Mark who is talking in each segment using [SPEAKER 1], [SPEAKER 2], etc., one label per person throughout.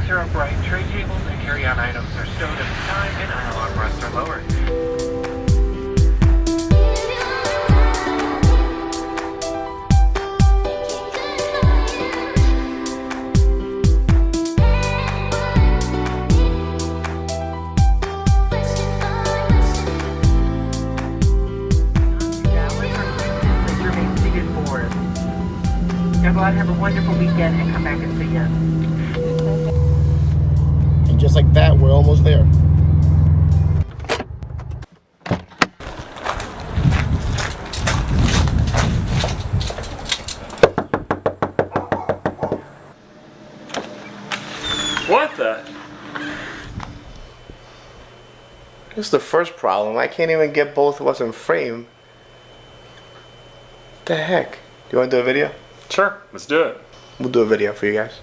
[SPEAKER 1] Are upright, tray tables and carry-on items are stowed at the time, and aisle armrests are lowered. Please remain seated forward. Everyone have a wonderful weekend and come back and see us.
[SPEAKER 2] And just like that, we're almost there.
[SPEAKER 3] What the?
[SPEAKER 2] This is the first problem. I can't even get both of us in frame. What the heck? Do you want to do a video?
[SPEAKER 3] Sure, let's do it.
[SPEAKER 2] We'll do a video for you guys.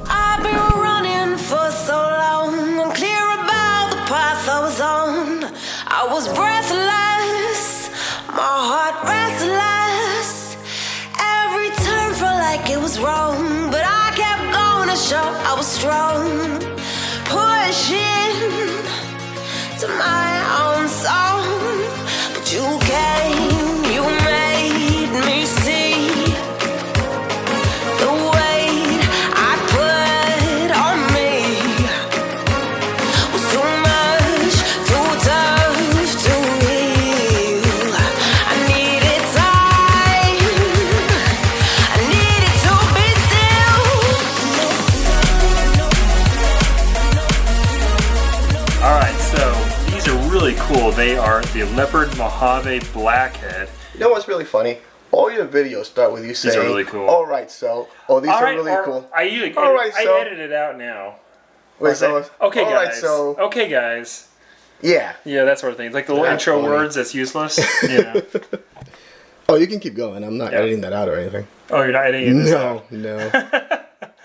[SPEAKER 4] I've been running for so long, I'm clear about the path I was on. I was breathless, my heart restless. Every turn felt like it was wrong, but I kept going to show I was strong. Pushing to my own song, but you came, you made me see the weight I put on me was too much, too tough to heal. I needed time, I needed to be still.
[SPEAKER 3] Alright, so these are really cool. They are the Leopard Mojave BlackHead.
[SPEAKER 2] You know what's really funny? All your videos start with you saying,
[SPEAKER 3] These are really cool.
[SPEAKER 2] Alright, so. Oh, these are really cool.
[SPEAKER 3] I usually
[SPEAKER 2] Alright, so.
[SPEAKER 3] I edit it out now.
[SPEAKER 2] Wait, so.
[SPEAKER 3] Okay, guys.
[SPEAKER 2] Alright, so.
[SPEAKER 3] Okay, guys.
[SPEAKER 2] Yeah.
[SPEAKER 3] Yeah, that sort of thing. It's like the little
[SPEAKER 2] That's
[SPEAKER 3] intro
[SPEAKER 2] funny.
[SPEAKER 3] words that's useless. Yeah.
[SPEAKER 2] Oh, you can keep going. I'm not
[SPEAKER 3] Yeah.
[SPEAKER 2] editing that out or anything.
[SPEAKER 3] Oh, you're not editing this out?
[SPEAKER 2] No.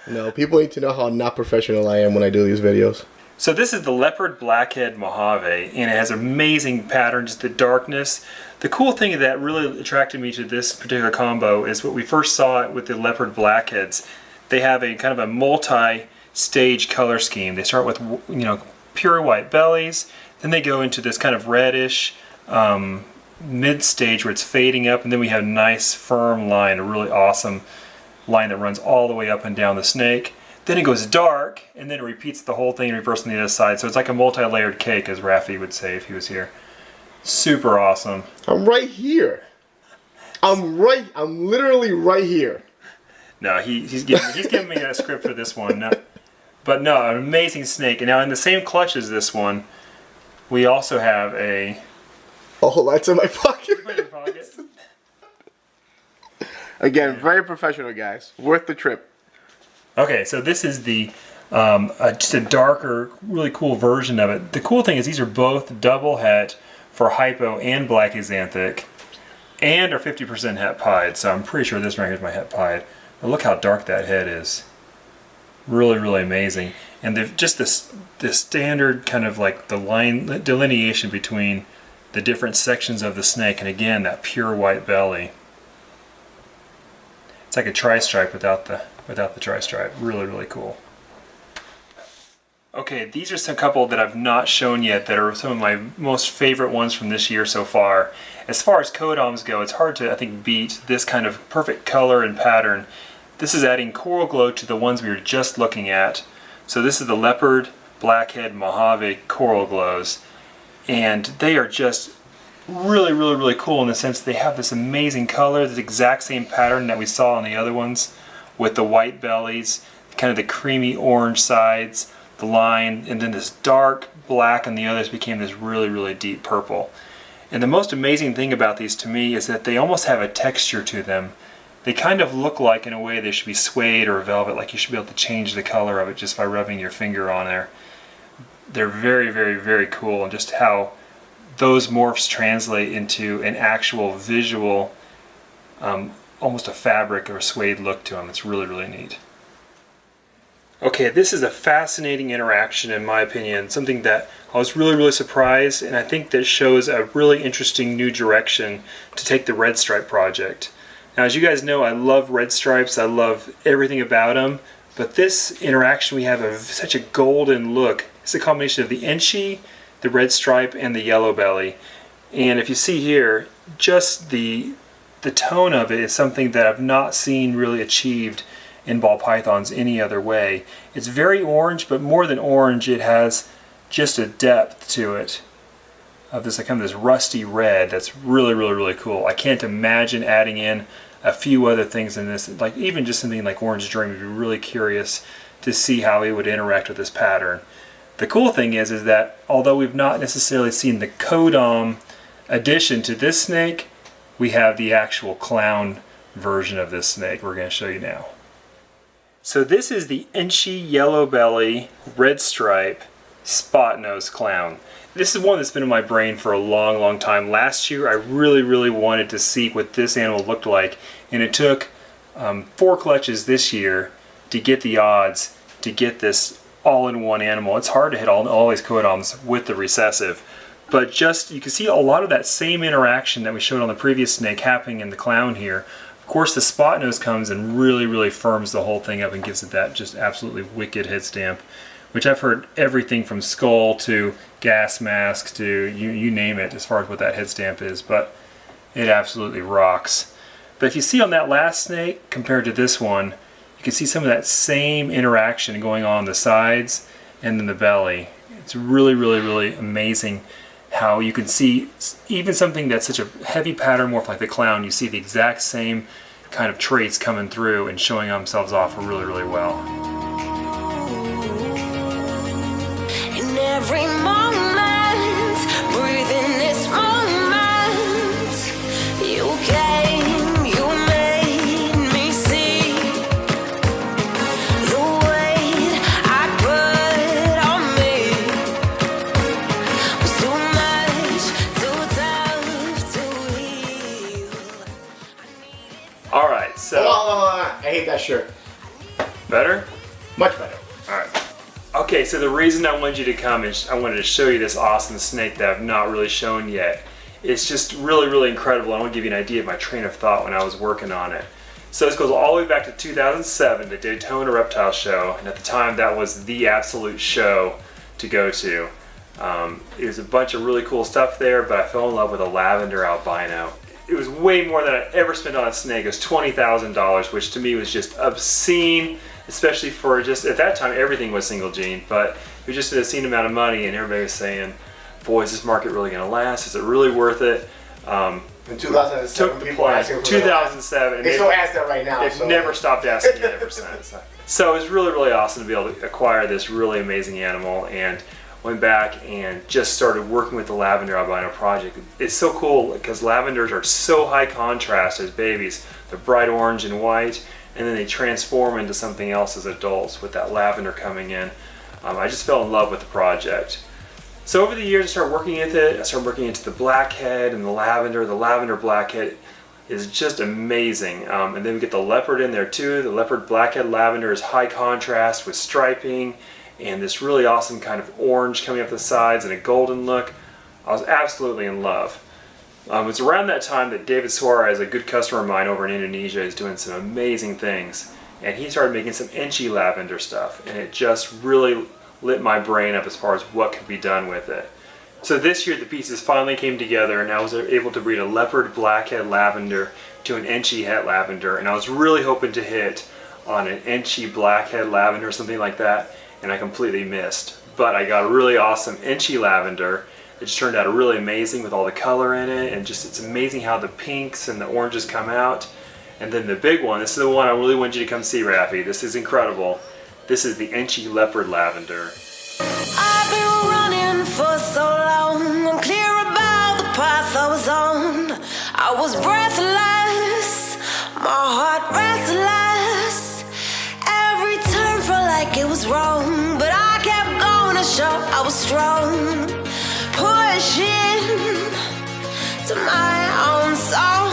[SPEAKER 2] No, people need to know how not professional I am when I do these videos.
[SPEAKER 3] So this is the Leopard BlackHead Mojave, and it has amazing patterns, the darkness. The cool thing that really attracted me to this particular combo is what we first saw it with the Leopard BlackHeads. They have a kind of a multi-stage color scheme. They start with, you know, pure white bellies, then they go into this kind of reddish mid-stage where it's fading up, and then we have a nice firm line, a really awesome line that runs all the way up and down the snake. Then it goes dark, and then it repeats the whole thing in reverse on the other side. So it's like a multi-layered cake, as Raphy would say if he was here. Super awesome.
[SPEAKER 2] I'm right here. I'm literally right here.
[SPEAKER 3] No, he's giving me a script for this one. No, but no, an amazing snake. And now in the same clutch as this one, we also have a...
[SPEAKER 2] Oh, that's in my pocket.
[SPEAKER 3] In your pocket?
[SPEAKER 2] Again, very professional, guys. Worth the trip.
[SPEAKER 3] Okay, so this is the just a darker, really cool version of it. The cool thing is these are both double het for hypo and black axanthic, and are 50% het pied. So I'm pretty sure this right here is my het pied. But look how dark that head is. Really, really amazing. And just this standard kind of like the line delineation between the different sections of the snake, and again that pure white belly. It's like a tri-stripe without the tri-stripe. Really, really cool. Okay, these are some couple that I've not shown yet that are some of my most favorite ones from this year so far. As far as codoms go, it's hard to, I think, beat this kind of perfect color and pattern. This is adding coral glow to the ones we were just looking at. So this is the Leopard BlackHead Mojave Coral Glows. And they are just really, really, really cool in the sense they have this amazing color, the exact same pattern that we saw on the other ones, with the white bellies, kind of the creamy orange sides, the line, and then this dark black on the others became this really, really deep purple. And the most amazing thing about these to me is that they almost have a texture to them. They kind of look like, in a way, they should be suede or velvet, like you should be able to change the color of it just by rubbing your finger on there. They're very, very, very cool, and just how those morphs translate into an actual visual, almost a fabric or a suede look to them. It's really, really neat. Okay, this is a fascinating interaction in my opinion, something that I was really, really surprised, and I think that shows a really interesting new direction to take the RedStripe project. Now, as you guys know, I love red stripes, I love everything about them, but this interaction we have of such a golden look. It's a combination of the Enchi, the RedStripe, and the YellowBelly. And if you see here, just the tone of it is something that I've not seen really achieved in ball pythons any other way. It's very orange, but more than orange, it has just a depth to it of this kind of this rusty red that's really, really, really cool. I can't imagine adding in a few other things in this, like even just something like Orange Dream. Would be really curious to see how it would interact with this pattern. The cool thing is that although we've not necessarily seen the Kodom addition to this snake, we have the actual clown version of this snake we're going to show you now. So this is the Enchi LeopardLavender RedStripe SpotNose clown. This is one that's been in my brain for a long, long time. Last year I really, really wanted to see what this animal looked like, and it took 4 clutches this year to get the odds to get this all-in-one animal. It's hard to hit all these Kodoms with the recessive, but just you can see a lot of that same interaction that we showed on the previous snake happening in the clown here. Of course, the SpotNose comes and really, really firms the whole thing up and gives it that just absolutely wicked head stamp, which I've heard everything from skull to gas mask to you name it as far as what that head stamp is, but it absolutely rocks. But if you see on that last snake compared to this one, you can see some of that same interaction going on the sides and then the belly. It's really, really, really amazing how you can see even something that's such a heavy pattern morph like the clown, you see the exact same kind of traits coming through and showing themselves off really, really well.
[SPEAKER 4] In every moment, breathe in this moment. You came, you made me see the weight I put on me was too much, too tough to heal.
[SPEAKER 3] Alright, so...
[SPEAKER 2] I hate that shirt.
[SPEAKER 3] Better?
[SPEAKER 2] Much better.
[SPEAKER 3] Alright. Okay, so the reason I wanted you to come is I wanted to show you this awesome snake that I've not really shown yet. It's just really, really incredible. I want to give you an idea of my train of thought when I was working on it. So this goes all the way back to 2007, the Daytona Reptile Show, and at the time that was the absolute show to go to. It was a bunch of really cool stuff there, but I fell in love with a lavender albino. It was way more than I'd ever spent on a snake. It was $20,000, which to me was just obscene, especially for just, at that time everything was single gene, but it was just an obscene amount of money, and everybody was saying, boy, is this market really going to last? Is it really worth it?
[SPEAKER 2] In 2007, people asking for
[SPEAKER 3] 2007.
[SPEAKER 2] They still ask that right now.
[SPEAKER 3] They've never stopped asking it ever since. So it was really, really awesome to be able to acquire this really amazing animal, and went back and just started working with the lavender albino project. It's so cool because lavenders are so high contrast as babies. They're bright orange and white, and then they transform into something else as adults with that lavender coming in. I just fell in love with the project. So over the years I started working with it. I started working into the BlackHead and the lavender. The lavender BlackHead is just amazing. And then we get the leopard in there too. The leopard BlackHead lavender is high contrast with striping and this really awesome kind of orange coming up the sides and a golden look. I was absolutely in love. It's around that time that David Suarez, a good customer of mine over in Indonesia, is doing some amazing things. And he started making some Enchi lavender stuff, and it just really lit my brain up as far as what could be done with it. So this year the pieces finally came together, and I was able to breed a leopard BlackHead lavender to an Enchi het lavender, and I was really hoping to hit on an Enchi BlackHead lavender or something like that, and I completely missed. But I got a really awesome Enchi lavender. It just turned out really amazing with all the color in it, and just it's amazing how the pinks and the oranges come out. And then the big one, this is the one I really want you to come see, Raphy. This is incredible. This is the Enchi Leopard Lavender.
[SPEAKER 4] I've been running for so long, I'm clear about the path I was on. I was breathless, My heart restless. Every turn felt like it was wrong, but I kept going to show I was strong. Pushing to my own soul.